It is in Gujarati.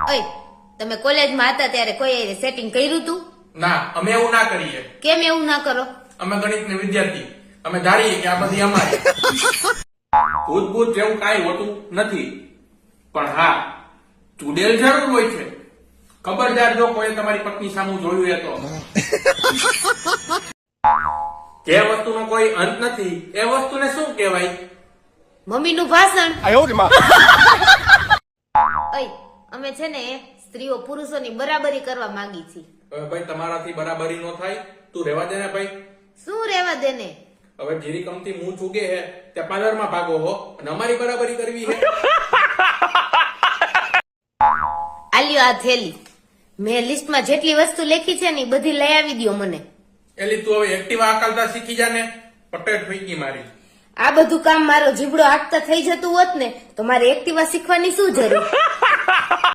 ઓય તમે કોલેજમાં હતા ત્યારે કોઈ સેટિંગ કર્યું તું? ના, અમે એવું ના કરીએ. કેમ એવું ના કરો? અમે ગણિતના વિદ્યાર્થી, અમે ધારીએ કે આ બધી અમારી. ભૂત જેવું કાંઈ હોતું નથી, પણ હા ચુડેલ જરૂર હોય છે. ખબરદાર જો કોઈ તમારી પત્ની સામું જોયું એ તો. જે વસ્તુનો કોઈ અંત નથી એ વસ્તુને શું કહેવાય? મમ્મીનું ભાષણ. ઓય અમે છે ને સ્ત્રીઓ પુરુષોની બરાબરી કરવા માંગી છીએ. હવે ભાઈ તમારાથી બરાબરી નો થાય, તું રહેવા દે ને ભાઈ. શું રહેવા દે ને? હવે જીરી કમથી મું ચૂકે હે ત્યાં પાર્લરમાં ભાગો હો અને અમારી બરાબરી કરવી હે. આલ્યો આ થેલી, મેં લિસ્ટમાં જેટલી વસ્તુ લખી છે ને ઈ બધી લઈ આવી દ્યો મને. એલી તું હવે એક્ટિવા આકલતા શીખી જા ને. પટેટ ફેંકી મારી. આ બધું કામ મારો જીબડો હાંકતા થઈ જતું હોત ને તો મારે એક્ટિવા શીખવાની શું જરૂર?